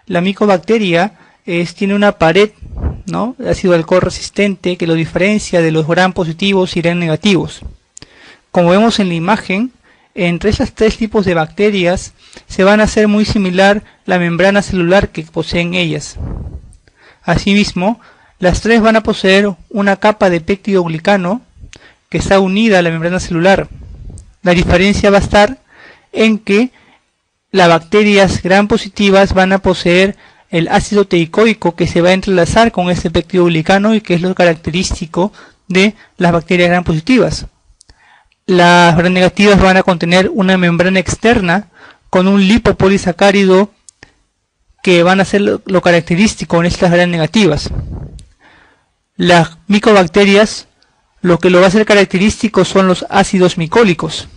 la micobacteria tiene una pared, ¿no?, de ácido alcohol resistente que lo diferencia de los gram positivos y gram negativos. Como vemos en la imagen, entre estos tres tipos de bacterias se van a hacer muy similar la membrana celular que poseen ellas. Asimismo, las tres van a poseer una capa de peptidoglicano que está unida a la membrana celular. La diferencia va a estar en que las bacterias gram positivas van a poseer el ácido teicoico que se va a entrelazar con este peptidoglicano y que es lo característico de las bacterias gram positivas. Las gram negativas van a contener una membrana externa con un lipopolisacárido que van a ser lo característico en estas gram negativas. Las micobacterias, lo que lo va a ser característico son los ácidos micólicos.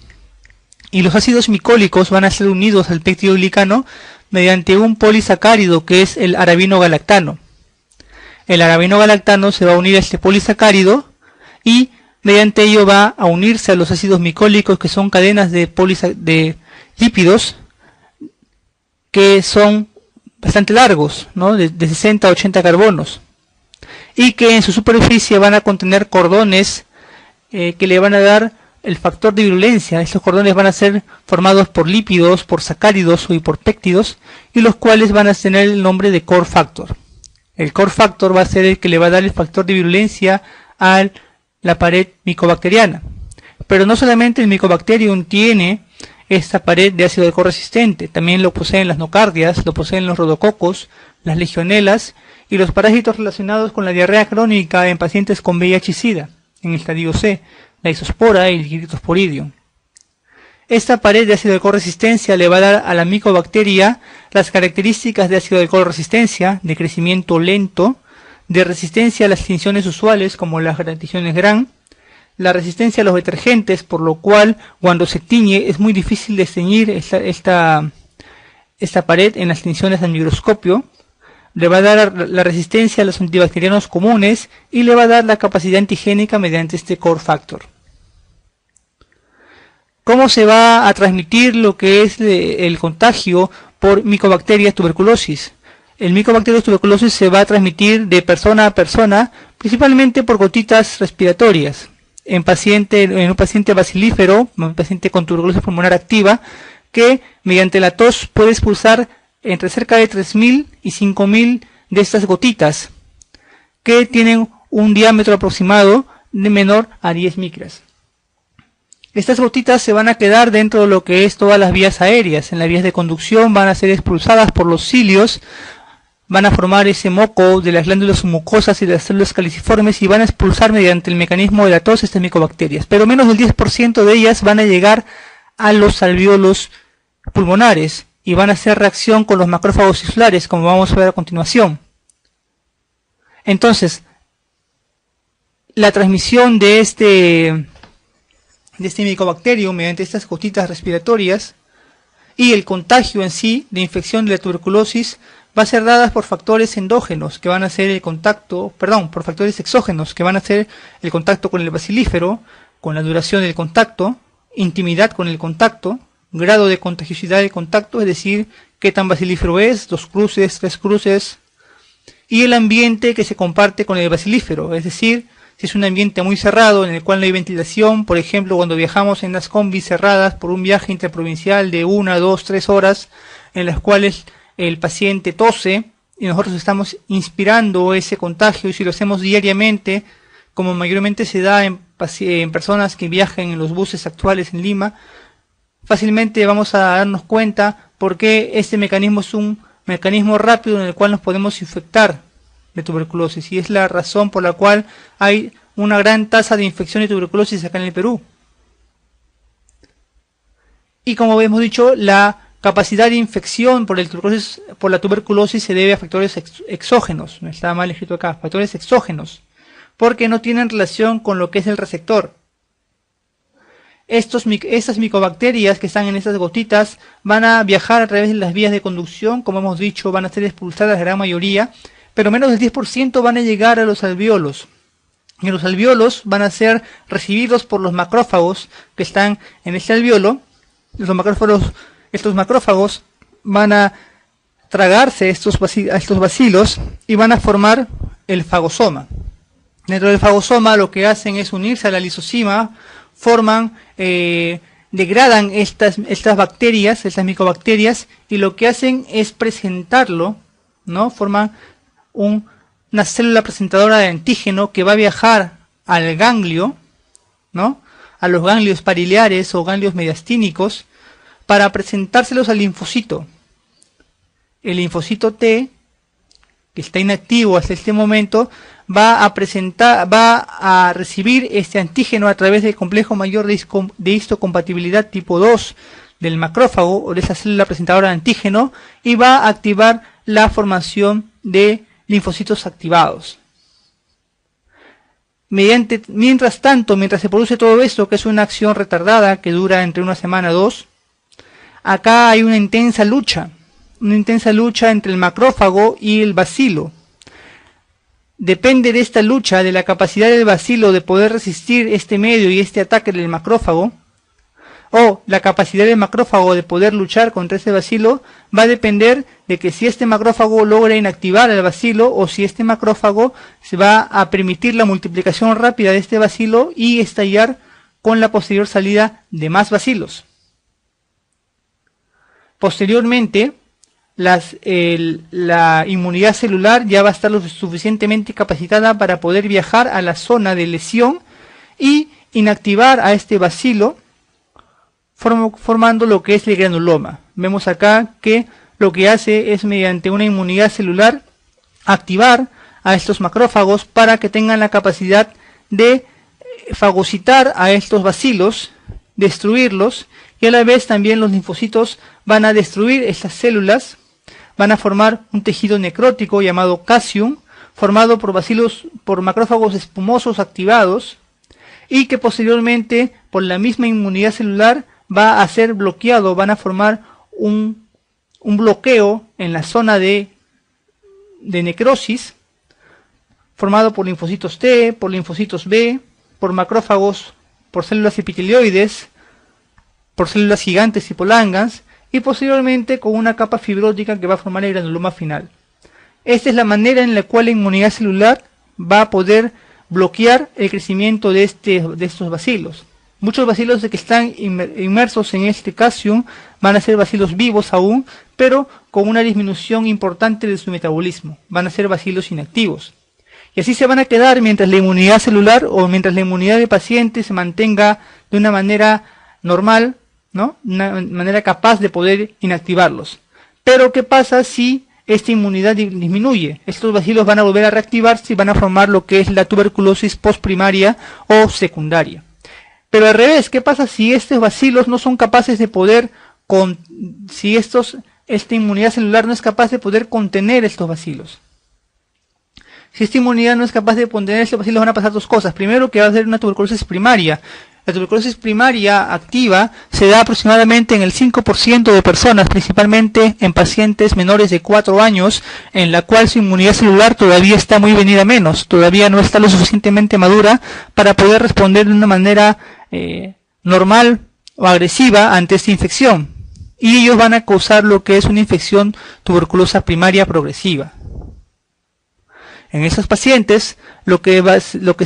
Y los ácidos micólicos van a ser unidos al peptidoglicano mediante un polisacárido que es el arabinogalactano. El arabinogalactano se va a unir a este polisacárido y mediante ello va a unirse a los ácidos micólicos, que son cadenas de lípidos que son bastante largos, ¿no?, de 60 a 80 carbonos, y que en su superficie van a contener cordones que le van a dar el factor de virulencia. Estos cordones van a ser formados por lípidos, por sacáridos y por péptidos, y los cuales van a tener el nombre de core factor. El core factor va a ser el que le va a dar el factor de virulencia a la pared micobacteriana. Pero no solamente el Mycobacterium tiene esta pared de ácido alcohol resistente, también lo poseen las nocardias, lo poseen los rodococos, las legionelas y los parásitos relacionados con la diarrea crónica en pacientes con VIH-Sida, en el estadio C, la isospora y el Giridosporidium. Esta pared de ácido alcohol resistencia le va a dar a la micobacteria las características de ácido alcohol resistencia, de crecimiento lento, de resistencia a las tinciones usuales como las tinciones Gram, la resistencia a los detergentes, por lo cual cuando se tiñe es muy difícil de teñir esta pared en las tinciones al microscopio. Le va a dar la resistencia a los antibacterianos comunes y le va a dar la capacidad antigénica mediante este core factor. ¿Cómo se va a transmitir lo que es el contagio por Mycobacterium tuberculosis? El Mycobacterium tuberculosis se va a transmitir de persona a persona, principalmente por gotitas respiratorias. En un paciente bacilífero, un paciente con tuberculosis pulmonar activa, que mediante la tos puede expulsar entre cerca de 3.000 y 5.000 de estas gotitas, que tienen un diámetro aproximado de menor a 10 micras. Estas gotitas se van a quedar dentro de lo que es todas las vías aéreas. En las vías de conducción van a ser expulsadas por los cilios, van a formar ese moco de las glándulas mucosas y de las células caliciformes y van a expulsar mediante el mecanismo de la tos estas micobacterias. Pero menos del 10% de ellas van a llegar a los alvéolos pulmonares y van a hacer reacción con los macrófagos tisulares, como vamos a ver a continuación. Entonces, la transmisión de este Mycobacterium mediante estas gotitas respiratorias y el contagio en sí de infección de la tuberculosis va a ser dadas por factores endógenos que van a hacer por factores exógenos que van a hacer el contacto con el bacilífero, con la duración del contacto, intimidad con el contacto, grado de contagiosidad del contacto, es decir, qué tan bacilífero es, 2 cruces, 3 cruces, y el ambiente que se comparte con el bacilífero, es decir, si es un ambiente muy cerrado en el cual no hay ventilación, por ejemplo, cuando viajamos en las combis cerradas por un viaje interprovincial de 1, 2, 3 horas, en las cuales el paciente tose y nosotros estamos inspirando ese contagio, y si lo hacemos diariamente, como mayormente se da en personas que viajan en los buses actuales en Lima, fácilmente vamos a darnos cuenta porque este mecanismo es un mecanismo rápido en el cual nos podemos infectar de tuberculosis, y es la razón por la cual hay una gran tasa de infección de tuberculosis acá en el Perú. Y como hemos dicho, la capacidad de infección por la tuberculosis se debe a factores exógenos, no está mal escrito acá, factores exógenos, porque no tienen relación con lo que es el receptor. Estas micobacterias que están en estas gotitas van a viajar a través de las vías de conducción, como hemos dicho, van a ser expulsadas la gran mayoría, pero menos del 10% van a llegar a los alvéolos. Y los alvéolos van a ser recibidos por los macrófagos que están en este alvéolo. Estos macrófagos van a tragarse a estos bacilos y van a formar el fagosoma. Dentro del fagosoma lo que hacen es unirse a la lisosima, degradan estas bacterias, estas micobacterias, y lo que hacen es presentarlo, ¿no? Forman una célula presentadora de antígeno que va a viajar al ganglio, ¿no? A los ganglios pariliares o ganglios mediastínicos, para presentárselos al linfocito. El linfocito T, que está inactivo hasta este momento, va a recibir este antígeno a través del complejo mayor de histocompatibilidad tipo 2 del macrófago o de esa célula presentadora de antígeno, y va a activar la formación de linfocitos activados. Mientras se produce todo esto, que es una acción retardada que dura entre una semana o dos, acá hay una intensa lucha entre el macrófago y el bacilo. Depende de esta lucha, de la capacidad del bacilo de poder resistir este medio y este ataque del macrófago, o la capacidad del macrófago de poder luchar contra este bacilo, va a depender de que si este macrófago logra inactivar al bacilo, o si este macrófago se va a permitir la multiplicación rápida de este bacilo y estallar con la posterior salida de más bacilos. Posteriormente, la inmunidad celular ya va a estar lo suficientemente capacitada para poder viajar a la zona de lesión y inactivar a este bacilo, formando lo que es el granuloma. Vemos acá que lo que hace es, mediante una inmunidad celular, activar a estos macrófagos para que tengan la capacidad de fagocitar a estos bacilos, destruirlos, y a la vez también los linfocitos van a destruir estas células, van a formar un tejido necrótico llamado caseum, formado por macrófagos espumosos activados, y que posteriormente, por la misma inmunidad celular, va a ser bloqueado, van a formar un bloqueo en la zona de necrosis, formado por linfocitos T, por linfocitos B, por macrófagos, por células epitelioides, por células gigantes tipo Langhans, y posteriormente con una capa fibrótica que va a formar el granuloma final. Esta es la manera en la cual la inmunidad celular va a poder bloquear el crecimiento de estos bacilos. Muchos bacilos que están inmersos en este caseum van a ser bacilos vivos aún, pero con una disminución importante de su metabolismo. Van a ser bacilos inactivos. Y así se van a quedar mientras la inmunidad celular o mientras la inmunidad del paciente se mantenga de una manera normal, ¿no? Una manera capaz de poder inactivarlos. Pero ¿qué pasa si esta inmunidad disminuye? Estos bacilos van a volver a reactivarse y van a formar lo que es la tuberculosis postprimaria o secundaria. Pero al revés, ¿qué pasa si estos bacilos no son capaces de poder, esta inmunidad celular no es capaz de poder contener estos bacilos? Si esta inmunidad no es capaz de contener estos bacilos, van a pasar dos cosas. Primero, que va a ser una tuberculosis primaria. La tuberculosis primaria activa se da aproximadamente en el 5% de personas, principalmente en pacientes menores de 4 años, en la cual su inmunidad celular todavía está muy venida menos, todavía no está lo suficientemente madura para poder responder de una manera normal o agresiva ante esta infección. Y ellos van a causar lo que es una infección tuberculosa primaria progresiva. En esos pacientes, lo que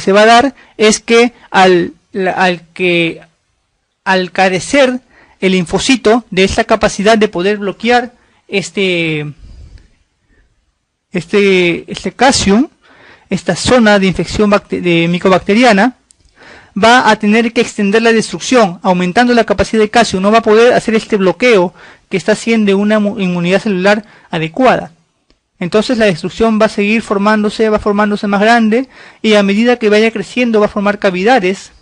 se va a dar es que al carecer el linfocito de esta capacidad de poder bloquear este caseum, esta zona de infección micobacteriana, va a tener que extender la destrucción, aumentando la capacidad de caseum. No va a poder hacer este bloqueo que está haciendo una inmunidad celular adecuada. Entonces la destrucción va a seguir formándose, va formándose más grande, y a medida que vaya creciendo va a formar cavidades,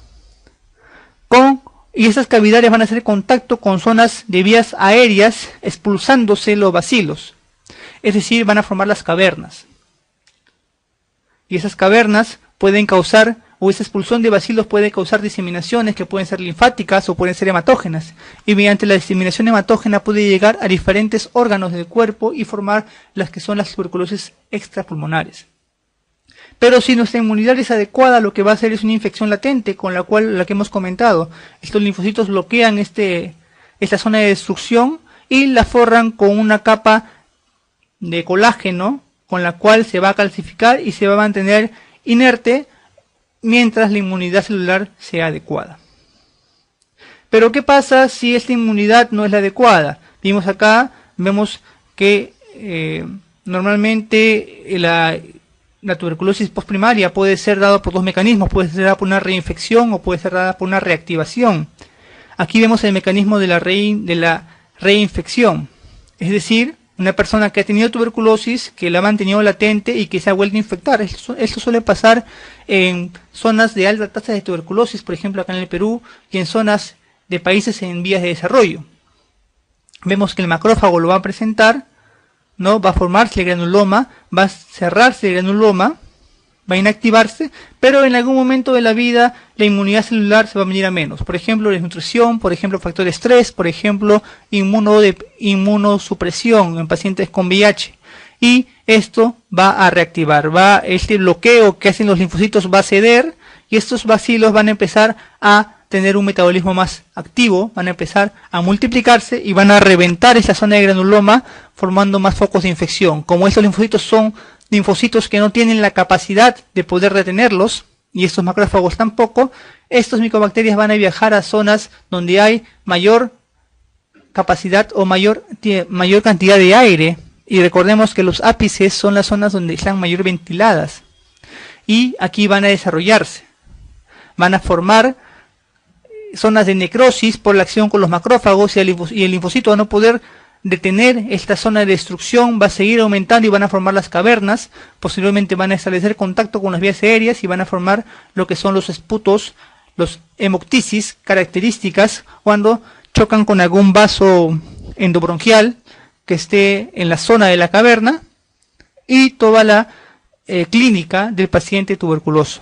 y esas cavidades van a hacer contacto con zonas de vías aéreas, expulsándose los bacilos. Es decir, van a formar las cavernas. Y esas cavernas pueden causar, o esa expulsión de bacilos puede causar diseminaciones que pueden ser linfáticas o pueden ser hematógenas. Y mediante la diseminación hematógena puede llegar a diferentes órganos del cuerpo y formar las que son las tuberculosis extrapulmonares. Pero si nuestra inmunidad es adecuada, lo que va a hacer es una infección latente, con la que hemos comentado. Estos linfocitos bloquean esta zona de destrucción y la forran con una capa de colágeno con la cual se va a calcificar y se va a mantener inerte mientras la inmunidad celular sea adecuada. Pero ¿qué pasa si esta inmunidad no es la adecuada? Vemos que normalmente la tuberculosis postprimaria puede ser dada por dos mecanismos, puede ser dada por una reinfección o puede ser dada por una reactivación. Aquí vemos el mecanismo de la reinfección, es decir, una persona que ha tenido tuberculosis, que la ha mantenido latente y que se ha vuelto a infectar. Esto suele pasar en zonas de alta tasa de tuberculosis, por ejemplo acá en el Perú, y en zonas de países en vías de desarrollo. Vemos que el macrófago lo va a presentar, ¿no? Va a formarse el granuloma, va a cerrarse el granuloma, va a inactivarse, pero en algún momento de la vida la inmunidad celular se va a venir a menos. Por ejemplo, desnutrición, por ejemplo, factor de estrés, por ejemplo, inmunosupresión en pacientes con VIH. Y esto va a reactivar, este bloqueo que hacen los linfocitos va a ceder y estos bacilos van a empezar a tener un metabolismo más activo, van a empezar a multiplicarse y van a reventar esa zona de granuloma formando más focos de infección. Como estos linfocitos son linfocitos que no tienen la capacidad de poder retenerlos y estos macrófagos tampoco, estos micobacterias van a viajar a zonas donde hay mayor capacidad o mayor cantidad de aire, y recordemos que los ápices son las zonas donde están mayor ventiladas y aquí van a desarrollarse, van a formar zonas de necrosis por la acción con los macrófagos y el linfocito va a no poder detener esta zona de destrucción, va a seguir aumentando y van a formar las cavernas, posteriormente van a establecer contacto con las vías aéreas y van a formar lo que son los esputos, los hemoctisis, características cuando chocan con algún vaso endobronquial que esté en la zona de la caverna y toda la clínica del paciente tuberculoso.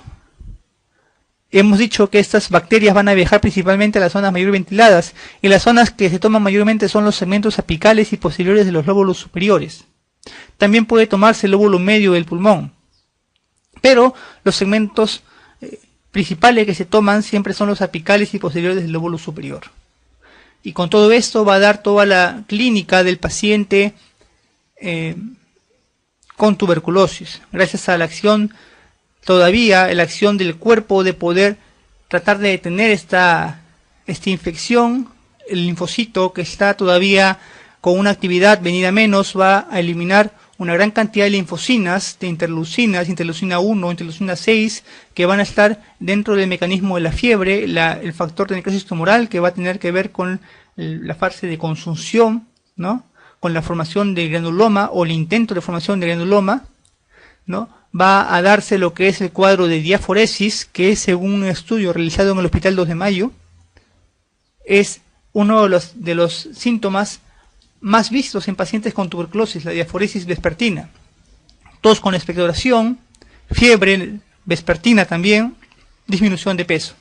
Hemos dicho que estas bacterias van a viajar principalmente a las zonas mayor ventiladas y las zonas que se toman mayormente son los segmentos apicales y posteriores de los lóbulos superiores. También puede tomarse el lóbulo medio del pulmón, pero los segmentos principales que se toman siempre son los apicales y posteriores del lóbulo superior. Y con todo esto va a dar toda la clínica del paciente con tuberculosis, gracias a la acción del cuerpo de poder tratar de detener esta infección. El linfocito que está todavía con una actividad venida menos va a eliminar una gran cantidad de linfocinas, de interleucinas, interleucina 1, interleucina 6, que van a estar dentro del mecanismo de la fiebre, el factor de necrosis tumoral que va a tener que ver con la fase de consunción, ¿no? Con la formación de granuloma o el intento de formación de granuloma, ¿no? Va a darse lo que es el cuadro de diaforesis, que según un estudio realizado en el Hospital 2 de Mayo, es uno de los síntomas más vistos en pacientes con tuberculosis, la diaforesis vespertina. Tos con expectoración, fiebre vespertina también, disminución de peso.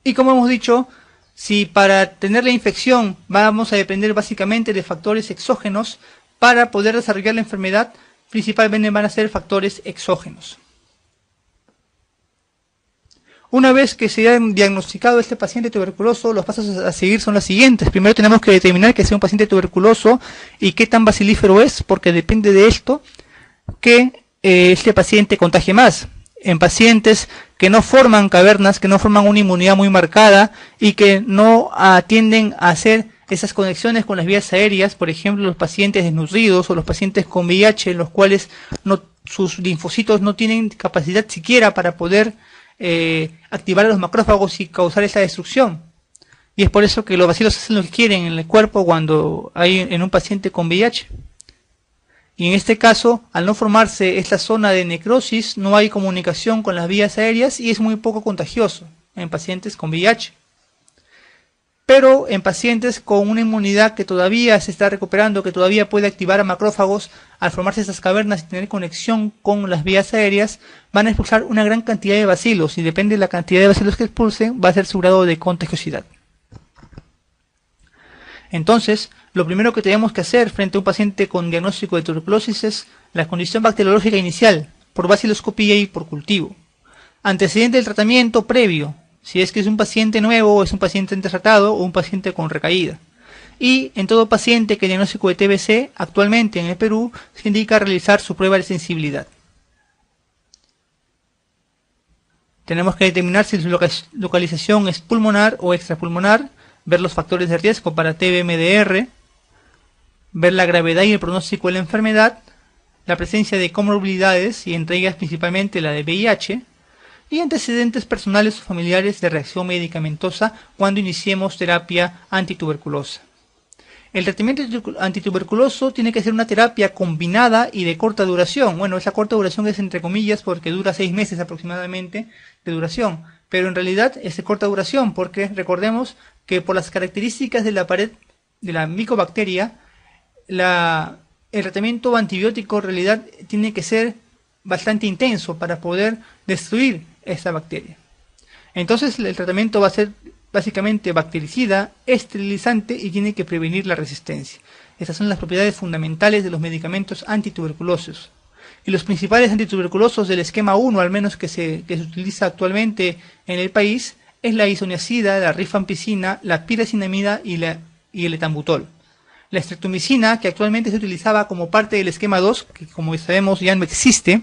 Y como hemos dicho, si para tener la infección vamos a depender básicamente de factores exógenos, para poder desarrollar la enfermedad, principalmente van a ser factores exógenos. Una vez que se ha diagnosticado este paciente tuberculoso, los pasos a seguir son los siguientes. Primero tenemos que determinar que sea un paciente tuberculoso y qué tan bacilífero es, porque depende de esto que este paciente contagie más. En pacientes que no forman cavernas, que no forman una inmunidad muy marcada y que no tienden a hacer esas conexiones con las vías aéreas, por ejemplo los pacientes desnutridos o los pacientes con VIH, en los cuales sus linfocitos no tienen capacidad siquiera para poder activar a los macrófagos y causar esa destrucción. Y es por eso que los bacilos hacen lo que quieren en el cuerpo cuando hay en un paciente con VIH. Y en este caso, al no formarse esta zona de necrosis, no hay comunicación con las vías aéreas y es muy poco contagioso en pacientes con VIH. Pero en pacientes con una inmunidad que todavía se está recuperando, que todavía puede activar a macrófagos, al formarse estas cavernas y tener conexión con las vías aéreas, van a expulsar una gran cantidad de bacilos y depende de la cantidad de bacilos que expulsen, va a ser su grado de contagiosidad. Entonces, lo primero que tenemos que hacer frente a un paciente con diagnóstico de tuberculosis es la condición bacteriológica inicial, por baciloscopía y por cultivo. Antecedente del tratamiento previo, si es que es un paciente nuevo, o es un paciente tratado o un paciente con recaída. Y en todo paciente que diagnóstico de TBC, actualmente en el Perú, se indica realizar su prueba de sensibilidad. Tenemos que determinar si su localización es pulmonar o extrapulmonar, ver los factores de riesgo para TB-MDR, ver la gravedad y el pronóstico de la enfermedad, la presencia de comorbilidades y entre ellas principalmente la de VIH, y antecedentes personales o familiares de reacción medicamentosa cuando iniciemos terapia antituberculosa. El tratamiento antituberculoso tiene que ser una terapia combinada y de corta duración. Bueno, esa corta duración es entre comillas porque dura 6 meses aproximadamente de duración, pero en realidad es de corta duración porque recordemos que por las características de la pared de la micobacteria, el tratamiento antibiótico en realidad tiene que ser bastante intenso para poder destruir esta bacteria. Entonces el tratamiento va a ser básicamente bactericida, esterilizante y tiene que prevenir la resistencia. Estas son las propiedades fundamentales de los medicamentos antituberculosos. Y los principales antituberculosos del esquema 1, al menos que se utiliza actualmente en el país, es la isoniazida, la rifampicina, la piracinamida y el etambutol. La streptomicina, que actualmente se utilizaba como parte del esquema 2, que como sabemos ya no existe,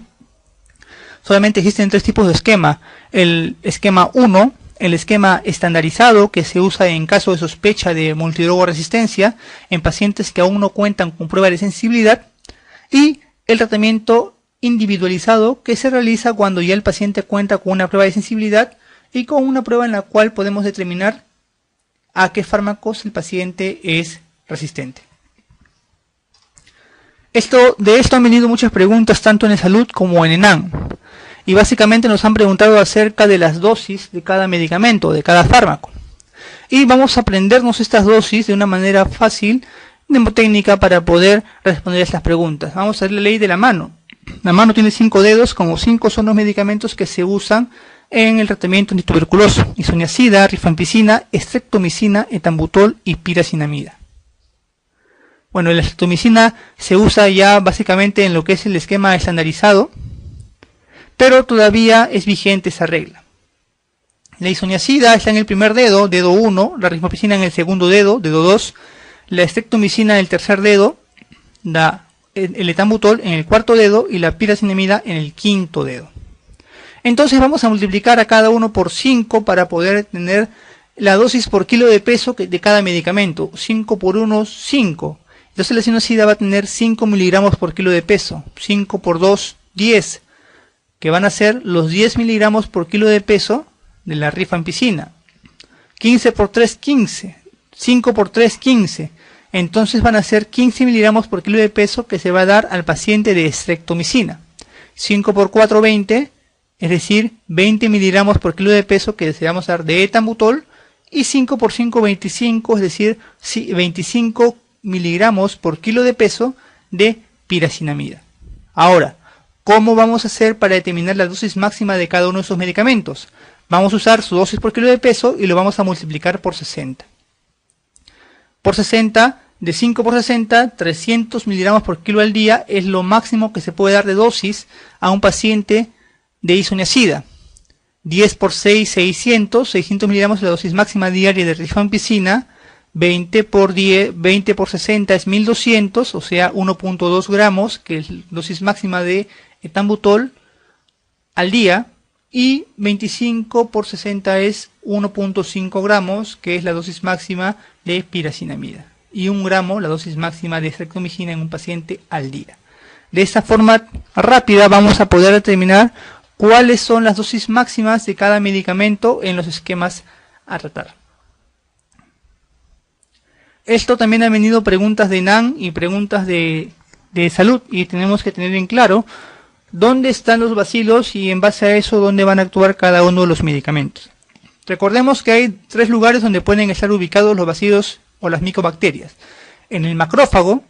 solamente existen 3 tipos de esquema. El esquema 1, el esquema estandarizado, que se usa en caso de sospecha de multidrogo-resistencia en pacientes que aún no cuentan con prueba de sensibilidad, y el tratamiento individualizado, que se realiza cuando ya el paciente cuenta con una prueba de sensibilidad y con una prueba en la cual podemos determinar a qué fármacos el paciente es resistente. De esto han venido muchas preguntas tanto en salud como en ENAM. Y básicamente nos han preguntado acerca de las dosis de cada medicamento, de cada fármaco. Y vamos a aprendernos estas dosis de una manera fácil, mnemotécnica, para poder responder a estas preguntas. Vamos a ver la ley de la mano. La mano tiene 5 dedos, como 5 son los medicamentos que se usan en el tratamiento antituberculoso: isoniazida, rifampicina, streptomicina, etambutol y piracinamida. Bueno, la streptomicina se usa ya básicamente en lo que es el esquema estandarizado, pero todavía es vigente esa regla. La isoniazida está en el primer dedo, dedo 1, la rifampicina en el segundo dedo, dedo 2, la streptomicina en el tercer dedo, el etambutol en el cuarto dedo y la piracinamida en el quinto dedo. Entonces vamos a multiplicar a cada uno por 5 para poder tener la dosis por kilo de peso de cada medicamento. 5 por 1, 5. Entonces la isoniazida va a tener 5 miligramos por kilo de peso. 5 por 2, 10. Que van a ser los 10 miligramos por kilo de peso de la rifampicina. 15 por 3, 15. 5 por 3, 15. Entonces van a ser 15 miligramos por kilo de peso que se va a dar al paciente de streptomicina. 5 por 4, 20. Es decir, 20 miligramos por kilo de peso que se vamos a dar de etambutol. Y 5 por 5, 25. Es decir, 25 miligramos por kilo de peso de piracinamida. Ahora, ¿cómo vamos a hacer para determinar la dosis máxima de cada uno de esos medicamentos? Vamos a usar su dosis por kilo de peso y lo vamos a multiplicar por 60. Por 60, de 5 por 60, 300 miligramos por kilo al día es lo máximo que se puede dar de dosis a un paciente de isoniazida. 10 por 6, 600 miligramos es la dosis máxima diaria de rifampicina. 20 por 60 es 1200, o sea 1.2 gramos, que es la dosis máxima de etambutol al día, y 25 por 60 es 1.5 gramos, que es la dosis máxima de piracinamida, y 1 gramo la dosis máxima de streptomicina en un paciente al día. De esta forma rápida vamos a poder determinar cuáles son las dosis máximas de cada medicamento en los esquemas a tratar. Esto también ha venido preguntas de ENAM y preguntas de salud, y tenemos que tener en claro dónde están los bacilos y en base a eso dónde van a actuar cada uno de los medicamentos. Recordemos que hay 3 lugares donde pueden estar ubicados los bacilos o las micobacterias: en el macrófago,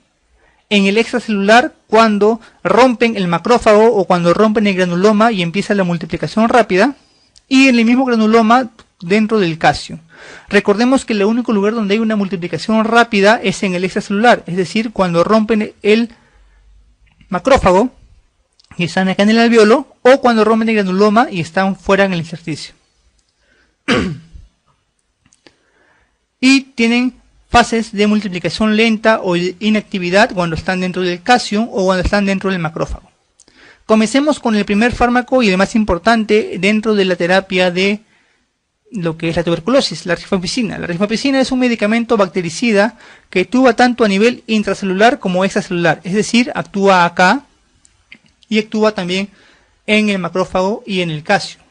en el extracelular cuando rompen el macrófago o cuando rompen el granuloma y empieza la multiplicación rápida, y en el mismo granuloma dentro del casio. Recordemos que el único lugar donde hay una multiplicación rápida es en el extracelular, es decir, cuando rompen el macrófago y están acá en el alveolo, o cuando rompen el granuloma y están fuera en el intersticio. Y tienen fases de multiplicación lenta o inactividad cuando están dentro del Casium o cuando están dentro del macrófago. Comencemos con el primer fármaco y el más importante dentro de la terapia de lo que es la tuberculosis, la rifampicina. La rifampicina es un medicamento bactericida que actúa tanto a nivel intracelular como extracelular, es decir, actúa acá y actúa también en el macrófago y en el Casium.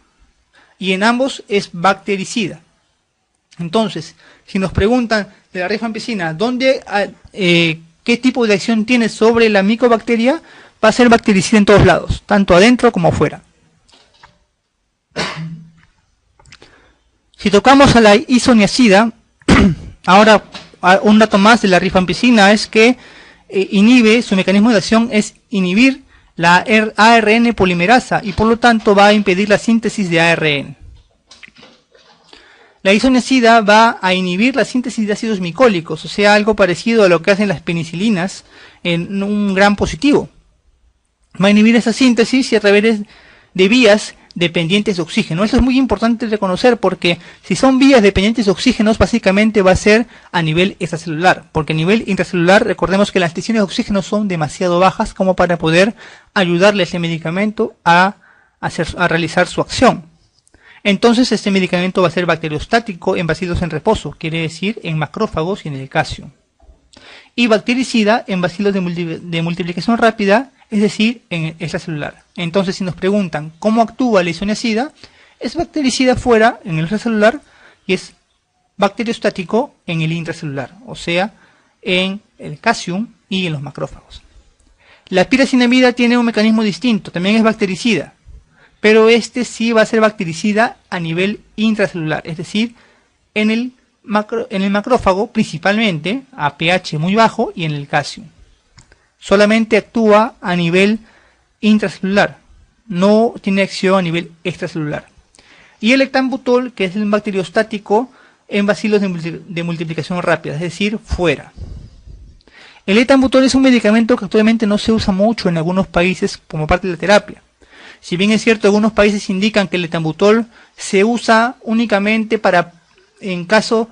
Y en ambos es bactericida. Entonces, si nos preguntan de la rifampicina, ¿qué tipo de acción tiene sobre la micobacteria? Va a ser bactericida en todos lados, tanto adentro como afuera. Si tocamos a la isoniazida, ahora un dato más de la rifampicina es que inhibe, su mecanismo de acción es inhibir la ARN polimerasa y por lo tanto va a impedir la síntesis de ARN. La isoniazida va a inhibir la síntesis de ácidos micólicos, o sea, algo parecido a lo que hacen las penicilinas en un gran positivo. Va a inhibir esa síntesis y a través de vías dependientes de oxígeno. Eso es muy importante reconocer porque si son vías dependientes de oxígenos, básicamente va a ser a nivel extracelular, porque a nivel intracelular recordemos que las tensiones de oxígeno son demasiado bajas como para poder ayudarle a ese medicamento a realizar su acción. Entonces este medicamento va a ser bacteriostático en bacilos en reposo, quiere decir en macrófagos y en el Casium. Y bactericida en bacilos de multiplicación rápida, es decir, en extracelular. Entonces, si nos preguntan cómo actúa la isoniazida, es bactericida fuera, en el extracelular, y es bacteriostático en el intracelular, o sea, en el Casium y en los macrófagos. La piracinamida tiene un mecanismo distinto, también es bactericida, pero este sí va a ser bactericida a nivel intracelular, es decir, en el macrófago principalmente, a pH muy bajo, y en el Casium. Solamente actúa a nivel intracelular, no tiene acción a nivel extracelular. Y el ectambutol, que es el bacteriostático en bacilos de multiplicación rápida, es decir, fuera. El ectambutol es un medicamento que actualmente no se usa mucho en algunos países como parte de la terapia. Si bien es cierto, algunos países indican que el ectambutol se usa únicamente en caso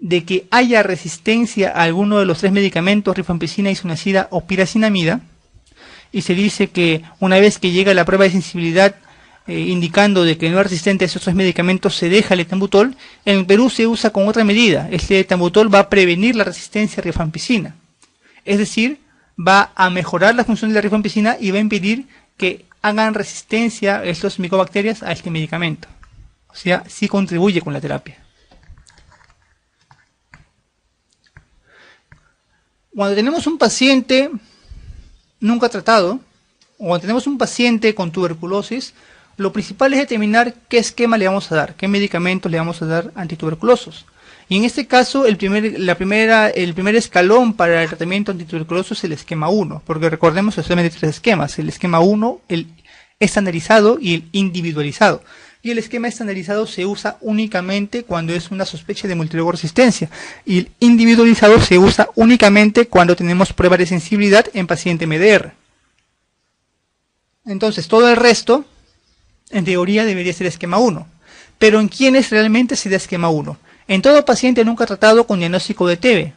de que haya resistencia a alguno de los tres medicamentos, rifampicina, isoniazida o piracinamida, y se dice que una vez que llega la prueba de sensibilidad indicando de que no es resistente a esos tres medicamentos, se deja el ectambutol. En Perú se usa con otra medida. Este ectambutol va a prevenir la resistencia a rifampicina, es decir, va a mejorar la función de la rifampicina y va a impedir que hagan resistencia estos micobacterias a este medicamento. O sea, sí contribuye con la terapia. Cuando tenemos un paciente nunca tratado, o cuando tenemos un paciente con tuberculosis, lo principal es determinar qué esquema le vamos a dar, qué medicamentos le vamos a dar antituberculosos. Y en este caso, el primer escalón para el tratamiento antituberculoso es el esquema 1, porque recordemos que solamente hay tres esquemas: el esquema 1, el estandarizado y el individualizado. Y el esquema estandarizado se usa únicamente cuando es una sospecha de multiresistencia, y el individualizado se usa únicamente cuando tenemos prueba de sensibilidad en paciente MDR. Entonces todo el resto, en teoría, debería ser esquema 1. Pero ¿en quiénes realmente se da esquema 1? En todo paciente nunca tratado con diagnóstico de TB,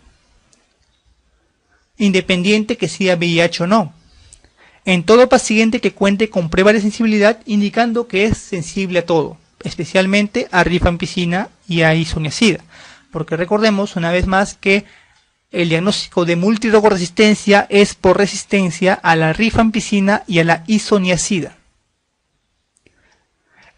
independiente que sea VIH o no. En todo paciente que cuente con prueba de sensibilidad indicando que es sensible a todo, especialmente a rifampicina y a isoniazida, porque recordemos una vez más que el diagnóstico de multiresistencia es por resistencia a la rifampicina y a la isoniazida.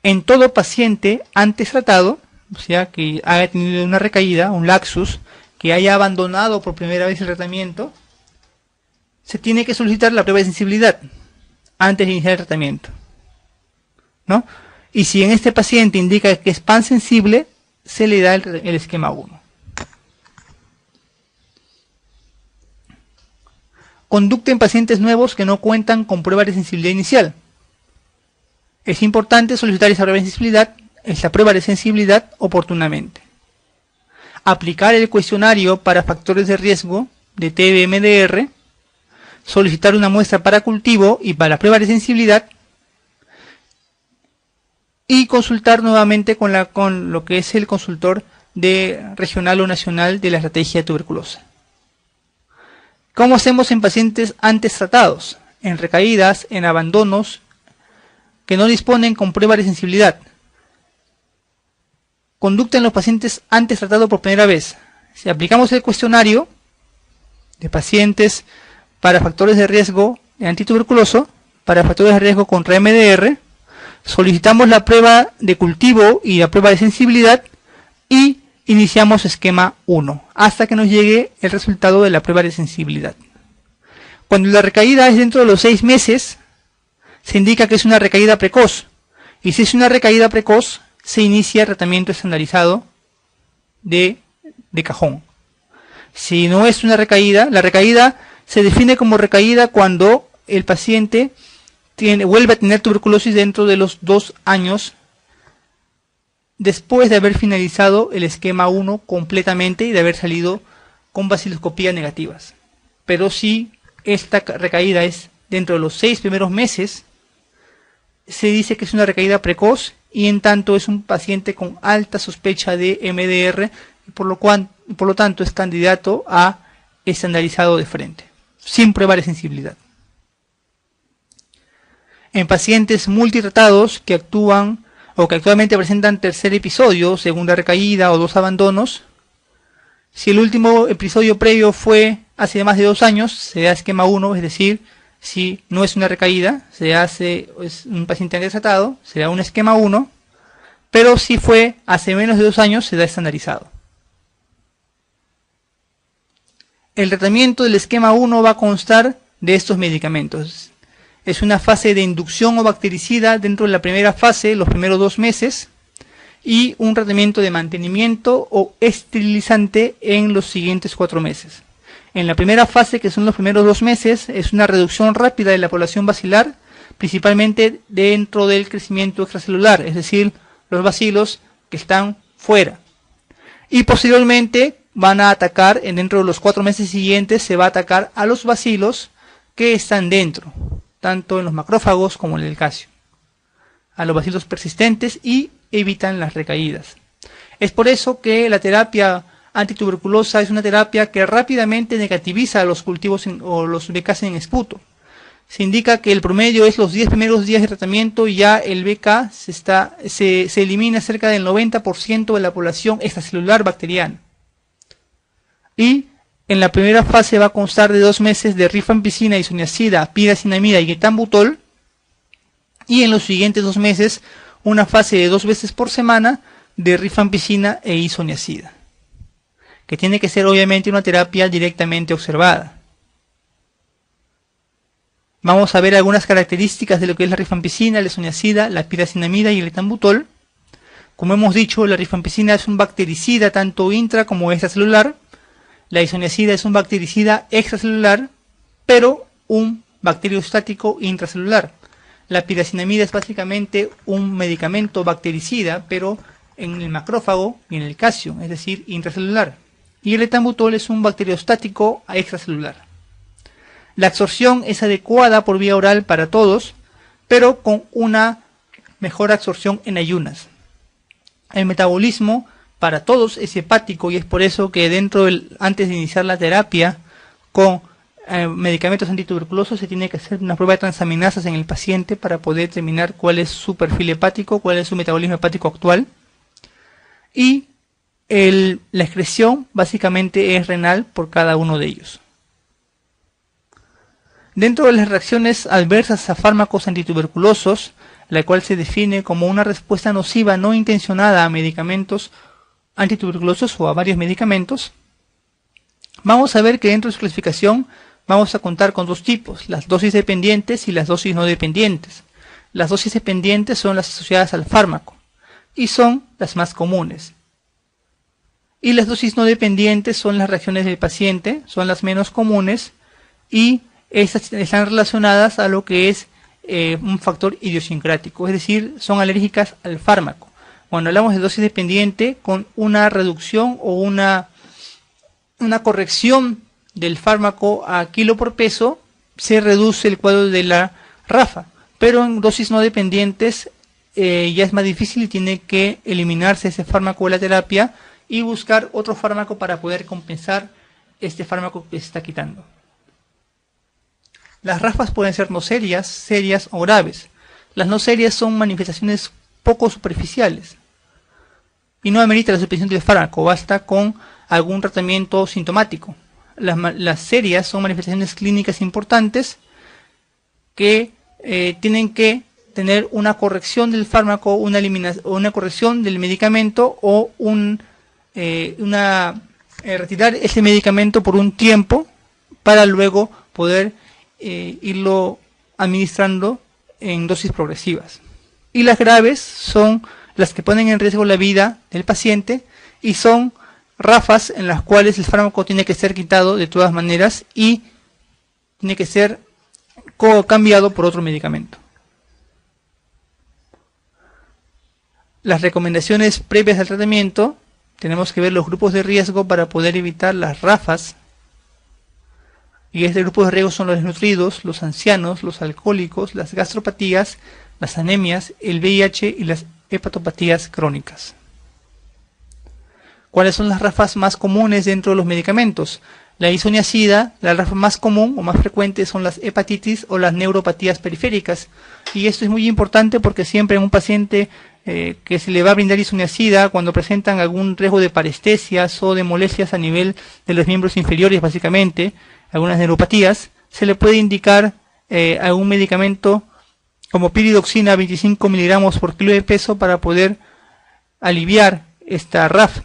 En todo paciente antes tratado, o sea que haya tenido una recaída, un laxus, que haya abandonado por primera vez el tratamiento, se tiene que solicitar la prueba de sensibilidad antes de iniciar el tratamiento, ¿no? Y si en este paciente indica que es pansensible, se le da el esquema 1. Conducta en pacientes nuevos que no cuentan con prueba de sensibilidad inicial. Es importante solicitar esa prueba de sensibilidad oportunamente. Aplicar el cuestionario para factores de riesgo de TB-MDR, solicitar una muestra para cultivo y para prueba de sensibilidad, y consultar nuevamente con lo que es el consultor regional o nacional de la estrategia de tuberculosa. ¿Cómo hacemos en pacientes antes tratados? En recaídas, en abandonos, que no disponen con prueba de sensibilidad. Conducta en los pacientes antes tratados por primera vez. Si aplicamos el cuestionario de pacientes para factores de riesgo de antituberculoso, para factores de riesgo contra MDR, solicitamos la prueba de cultivo y la prueba de sensibilidad y iniciamos esquema 1 hasta que nos llegue el resultado de la prueba de sensibilidad. Cuando la recaída es dentro de los 6 meses, se indica que es una recaída precoz, y si es una recaída precoz, se inicia el tratamiento estandarizado de cajón. Si no es una recaída, la recaída se define como recaída cuando el paciente vuelve a tener tuberculosis dentro de los 2 años después de haber finalizado el esquema 1 completamente y de haber salido con baciloscopías negativas. Pero si esta recaída es dentro de los 6 primeros meses, se dice que es una recaída precoz y en tanto es un paciente con alta sospecha de MDR y por lo tanto es candidato a estandarizado de frente, sin prueba de sensibilidad. En pacientes multitratados que actúan o que actualmente presentan tercer episodio, segunda recaída o 2 abandonos, si el último episodio previo fue hace más de 2 años, se da esquema 1, es decir, si no es una recaída, es un paciente antes tratado, se da un esquema 1, pero si fue hace menos de 2 años, se da estandarizado. El tratamiento del esquema 1 va a constar de estos medicamentos. Es una fase de inducción o bactericida dentro de la primera fase, los primeros 2 meses, y un tratamiento de mantenimiento o esterilizante en los siguientes 4 meses. En la primera fase, que son los primeros 2 meses, es una reducción rápida de la población bacilar, principalmente dentro del crecimiento extracelular, es decir, los bacilos que están fuera. Y posteriormente van a atacar, dentro de los 4 meses siguientes, se va a atacar a los bacilos que están dentro, tanto en los macrófagos como en el calcio, a los bacilos persistentes y evitan las recaídas. Es por eso que la terapia antituberculosa es una terapia que rápidamente negativiza los cultivos o los BK en esputo. Se indica que el promedio es los 10 primeros días de tratamiento y ya el BK se elimina cerca del 90% de la población extracelular bacteriana. Y en la primera fase va a constar de 2 meses de rifampicina, isoniazida, piracinamida y etambutol. Y en los siguientes 2 meses una fase de 2 veces por semana de rifampicina e isoniazida, que tiene que ser obviamente una terapia directamente observada. Vamos a ver algunas características de lo que es la rifampicina, la isoniazida, la piracinamida y el etambutol. Como hemos dicho, la rifampicina es un bactericida tanto intra como extracelular. La isoniazida es un bactericida extracelular, pero un bacteriostático intracelular. La piracinamida es básicamente un medicamento bactericida, pero en el macrófago y en el calcio, es decir, intracelular. Y el etambutol es un bacteriostático extracelular. La absorción es adecuada por vía oral para todos, pero con una mejor absorción en ayunas. El metabolismo para todos es hepático y es por eso que antes de iniciar la terapia con medicamentos antituberculosos se tiene que hacer una prueba de transaminasas en el paciente para poder determinar cuál es su perfil hepático, cuál es su metabolismo hepático actual. Y la excreción básicamente es renal por cada uno de ellos. Dentro de las reacciones adversas a fármacos antituberculosos, la cual se define como una respuesta nociva no intencionada a medicamentos antituberculosos o a varios medicamentos, vamos a ver que dentro de su clasificación vamos a contar con 2 tipos, las dosis dependientes y las dosis no dependientes. Las dosis dependientes son las asociadas al fármaco y son las más comunes. Y las dosis no dependientes son las reacciones del paciente, son las menos comunes y estas están relacionadas a lo que es un factor idiosincrático, es decir, son alérgicas al fármaco. Cuando hablamos de dosis dependiente, con una reducción o una corrección del fármaco a kilo por peso, se reduce el cuadro de la RAFA. Pero en dosis no dependientes ya es más difícil y tiene que eliminarse ese fármaco de la terapia y buscar otro fármaco para poder compensar este fármaco que se está quitando. Las RAFAs pueden ser no serias, serias o graves. Las no serias son manifestaciones poco superficiales y no amerita la suspensión del fármaco, basta con algún tratamiento sintomático. Las serias son manifestaciones clínicas importantes que tienen que tener una corrección del fármaco, una corrección del medicamento o retirar ese medicamento por un tiempo para luego poder irlo administrando en dosis progresivas. Y las graves son las que ponen en riesgo la vida del paciente y son RAFAs en las cuales el fármaco tiene que ser quitado de todas maneras y tiene que ser cambiado por otro medicamento. Las recomendaciones previas al tratamiento: tenemos que ver los grupos de riesgo para poder evitar las RAFAs. Y este grupo de riesgo son los desnutridos, los ancianos, los alcohólicos, las gastropatías, las anemias, el VIH y las hepatopatías crónicas. ¿Cuáles son las RAFAs más comunes dentro de los medicamentos? La isoniazida, la RAFA más común o más frecuente son las hepatitis o las neuropatías periféricas. Y esto es muy importante porque siempre en un paciente que se le va a brindar isoniazida, cuando presentan algún riesgo de parestesias o de molestias a nivel de los miembros inferiores, básicamente, algunas neuropatías, se le puede indicar algún medicamento como piridoxina 25 miligramos por kilo de peso para poder aliviar esta RAF.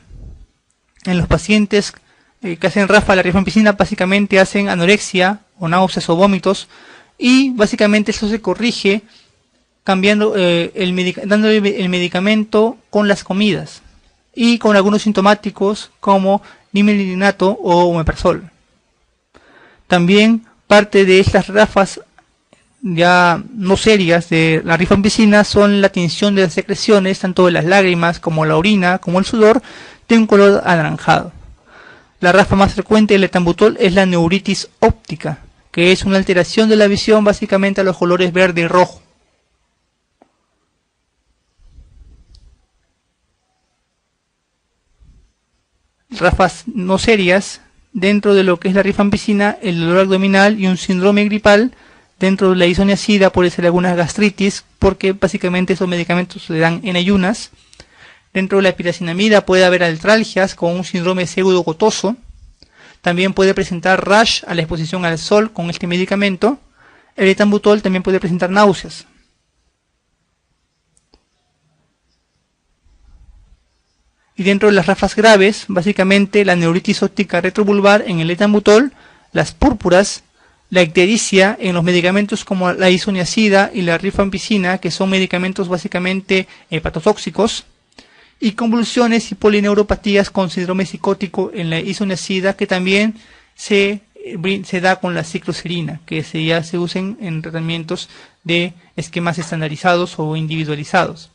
En los pacientes que hacen RAFA, la rifampicina, básicamente hacen anorexia o náuseas o vómitos, y básicamente eso se corrige cambiando dándole el medicamento con las comidas y con algunos sintomáticos como nimerilinato o omeprazol. También parte de estas RAFAs ya no serias de la rifampicina son la tinción de las secreciones, tanto de las lágrimas como la orina, como el sudor, de un color anaranjado. La RAFA más frecuente del etambutol es la neuritis óptica, que es una alteración de la visión básicamente a los colores verde y rojo. RAFAs no serias dentro de lo que es la rifampicina: el dolor abdominal y un síndrome gripal. Dentro de la isoniazida puede ser algunas gastritis, porque básicamente esos medicamentos se dan en ayunas. Dentro de la piracinamida puede haber artralgias con un síndrome pseudogotoso. También puede presentar rash a la exposición al sol con este medicamento. El etambutol también puede presentar náuseas. Y dentro de las RAFAs graves, básicamente la neuritis óptica retrovulvar en el etambutol, las púrpuras, la ictericia en los medicamentos como la isoniazida y la rifampicina, que son medicamentos básicamente hepatotóxicos, y convulsiones y polineuropatías con síndrome psicótico en la isoniazida, que también se da con la cicloserina, que ya se usan en tratamientos de esquemas estandarizados o individualizados.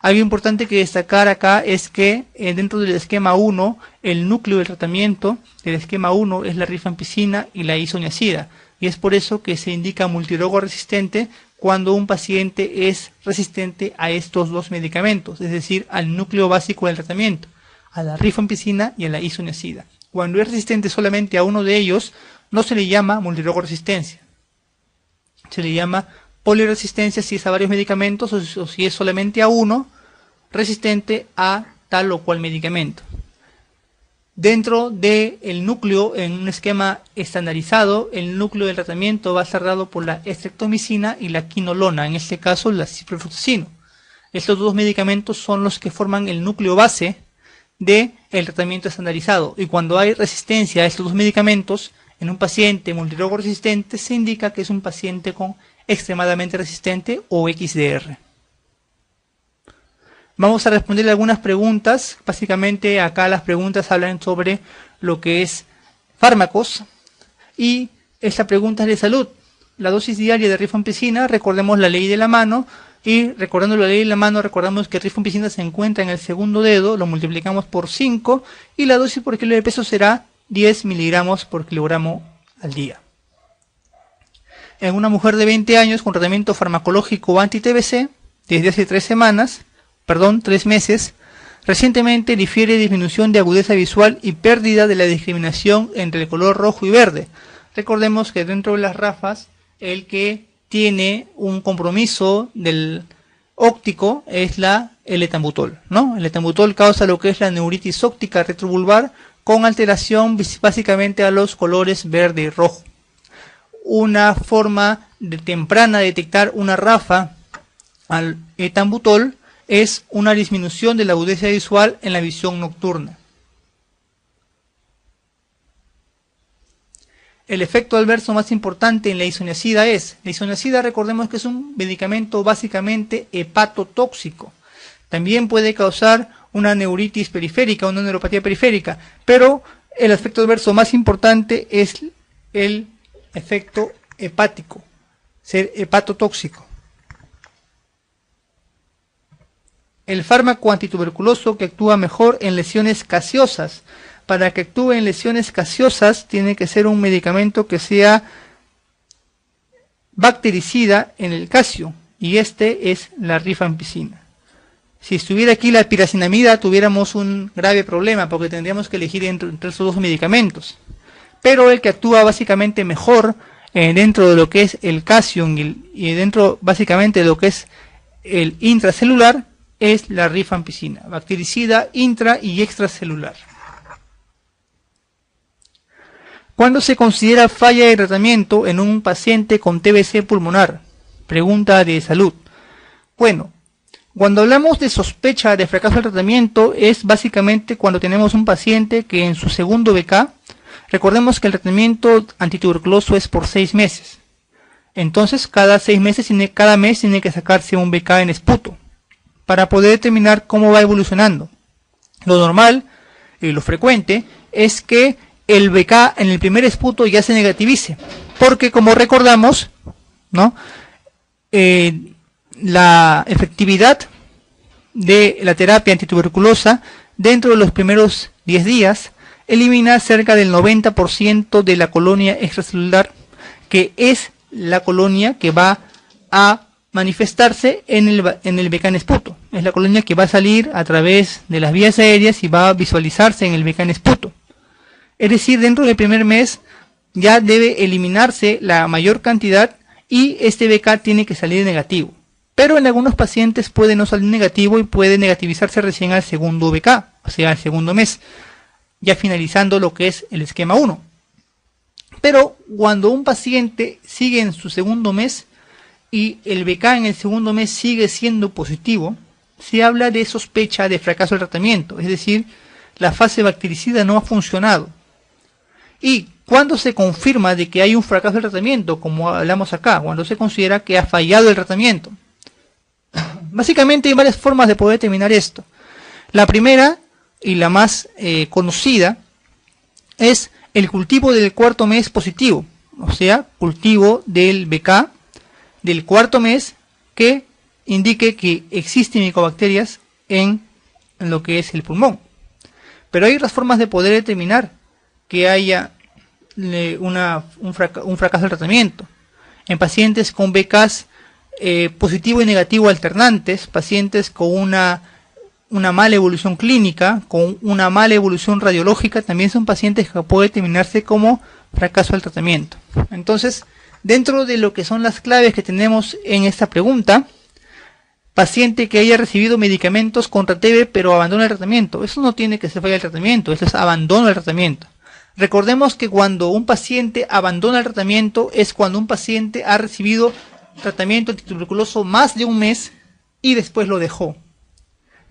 Algo importante que destacar acá es que dentro del esquema 1, el núcleo del tratamiento del esquema 1 es la rifampicina y la isoniazida, y es por eso que se indica multidrogo resistente cuando un paciente es resistente a estos dos medicamentos, es decir, al núcleo básico del tratamiento, a la rifampicina y a la isoniazida. Cuando es resistente solamente a uno de ellos, no se le llama multidrogo resistencia, se le llama poliresistencia si es a varios medicamentos o si es solamente a uno, resistente a tal o cual medicamento. Dentro del núcleo, en un esquema estandarizado, el núcleo del tratamiento va a estar dado por la estreptomicina y la quinolona, en este caso la ciprofloxacino. Estos dos medicamentos son los que forman el núcleo base del tratamiento estandarizado, y cuando hay resistencia a estos dos medicamentos en un paciente multidrogo resistente, se indica que es un paciente con extremadamente resistente o XDR. Vamos a responder algunas preguntas. Básicamente acá las preguntas hablan sobre lo que es fármacos, y esta pregunta es de salud. La dosis diaria de rifampicina, recordemos la ley de la mano, y recordando la ley de la mano recordamos que rifampicina se encuentra en el segundo dedo, lo multiplicamos por 5 y la dosis por kilo de peso será 10 miligramos por kilogramo al día. En una mujer de 20 años con tratamiento farmacológico anti-TBC desde hace 3 meses, Recientemente difiere disminución de agudeza visual y pérdida de la discriminación entre el color rojo y verde. Recordemos que dentro de las RAFAs, el que tiene un compromiso del óptico es el etambutol, ¿no? El etambutol causa lo que es la neuritis óptica retrovulvar con alteración básicamente a los colores verde y rojo. Una forma temprana de detectar una RAFA al etambutol es una disminución de la agudeza visual en la visión nocturna. El efecto adverso más importante en la isoniazida la isoniazida, recordemos que es un medicamento básicamente hepatotóxico. También puede causar una neuritis periférica, una neuropatía periférica, pero el efecto adverso más importante es el efecto hepático, ser hepatotóxico. El fármaco antituberculoso que actúa mejor en lesiones casiosas. Para que actúe en lesiones casiosas tiene que ser un medicamento que sea bactericida en el casio, y este es la rifampicina. Si estuviera aquí la piracinamida tuviéramos un grave problema porque tendríamos que elegir entre esos dos medicamentos. Pero el que actúa básicamente mejor dentro de lo que es el casio y dentro básicamente de lo que es el intracelular es la rifampicina, bactericida intra y extracelular. ¿Cuándo se considera falla de tratamiento en un paciente con TBC pulmonar? Pregunta de salud. Bueno, cuando hablamos de sospecha de fracaso del tratamiento es básicamente cuando tenemos un paciente que en su segundo BK, recordemos que el tratamiento antituberculoso es por 6 meses. Entonces cada 6 meses, cada mes tiene que sacarse un BK en esputo para poder determinar cómo va evolucionando. Lo normal y lo frecuente es que el BK en el primer esputo ya se negativice, porque como recordamos, ¿no? La efectividad de la terapia antituberculosa dentro de los primeros 10 días elimina cerca del 90% de la colonia extracelular, que es la colonia que va a manifestarse en el BK en esputo. Es la colonia que va a salir a través de las vías aéreas y va a visualizarse en el BK en esputo. Es decir, dentro del primer mes ya debe eliminarse la mayor cantidad y este BK tiene que salir negativo. Pero en algunos pacientes puede no salir negativo y puede negativizarse recién al segundo BK, o sea, al segundo mes, ya finalizando lo que es el esquema 1. Pero cuando un paciente sigue en su segundo mes y el BK en el segundo mes sigue siendo positivo, se habla de sospecha de fracaso del tratamiento, es decir, la fase bactericida no ha funcionado. Y cuando se confirma de que hay un fracaso del tratamiento, como hablamos acá, cuando se considera que ha fallado el tratamiento. Básicamente hay varias formas de poder determinar esto. La primera y la más conocida es el cultivo del cuarto mes positivo, o sea, cultivo del BK del cuarto mes que indique que existen micobacterias en lo que es el pulmón. Pero hay otras formas de poder determinar que haya un fracaso del tratamiento. En pacientes con BKs positivo y negativo alternantes, pacientes con una mala evolución clínica, con una mala evolución radiológica, también son pacientes que pueden determinarse como fracaso del tratamiento. Entonces, dentro de lo que son las claves que tenemos en esta pregunta, paciente que haya recibido medicamentos contra TB pero abandona el tratamiento, eso no tiene que ser falla del tratamiento, eso es abandono del tratamiento. Recordemos que cuando un paciente abandona el tratamiento es cuando un paciente ha recibido tratamiento antituberculoso más de un mes y después lo dejó.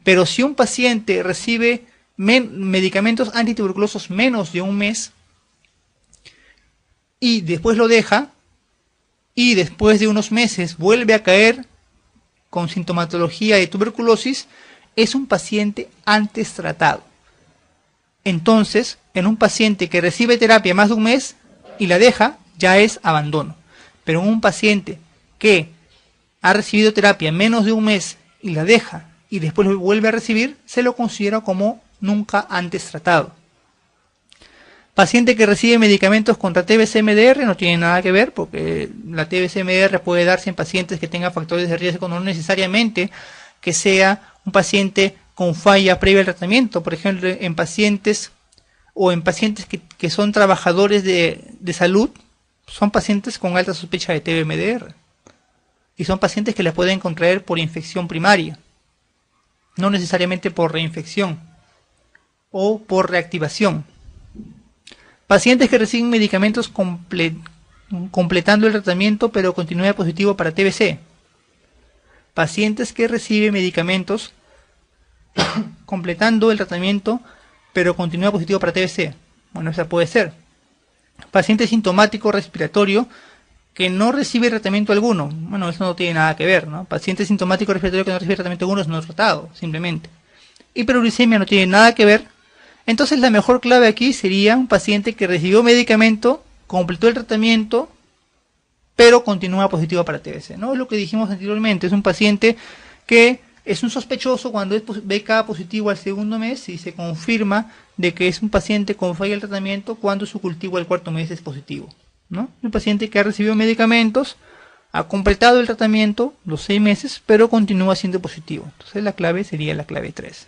Pero si un paciente recibe medicamentos antituberculosos menos de un mes y después lo deja y después de unos meses vuelve a caer con sintomatología de tuberculosis, es un paciente antes tratado. Entonces, en un paciente que recibe terapia más de un mes y la deja, ya es abandono. Pero en un paciente que ha recibido terapia menos de un mes y la deja y después lo vuelve a recibir, se lo considera como nunca antes tratado. Paciente que recibe medicamentos contra TBC-MDR no tiene nada que ver, porque la TBC-MDR puede darse en pacientes que tengan factores de riesgo, no necesariamente que sea un paciente con falla previa al tratamiento, por ejemplo, en pacientes que son trabajadores de salud, son pacientes con alta sospecha de TB-MDR. Y son pacientes que la pueden contraer por infección primaria, no necesariamente por reinfección o por reactivación. Pacientes que reciben medicamentos completando el tratamiento pero continúa positivo para TBC. Pacientes que reciben medicamentos completando el tratamiento pero continúa positivo para TBC. Bueno, esa puede ser. Paciente sintomático respiratorio que no recibe tratamiento alguno. Bueno, eso no tiene nada que ver, ¿no? Paciente sintomático respiratorio que no recibe tratamiento alguno es no tratado, simplemente. Hiperuricemia no tiene nada que ver. Entonces la mejor clave aquí sería un paciente que recibió medicamento, completó el tratamiento, pero continúa positivo para TBC, ¿no? Es lo que dijimos anteriormente. Es un paciente que es un sospechoso cuando es BK positivo al segundo mes y se confirma de que es un paciente con falla del tratamiento cuando su cultivo al cuarto mes es positivo, ¿no? Un paciente que ha recibido medicamentos, ha completado el tratamiento los 6 meses, pero continúa siendo positivo. Entonces la clave sería la clave 3.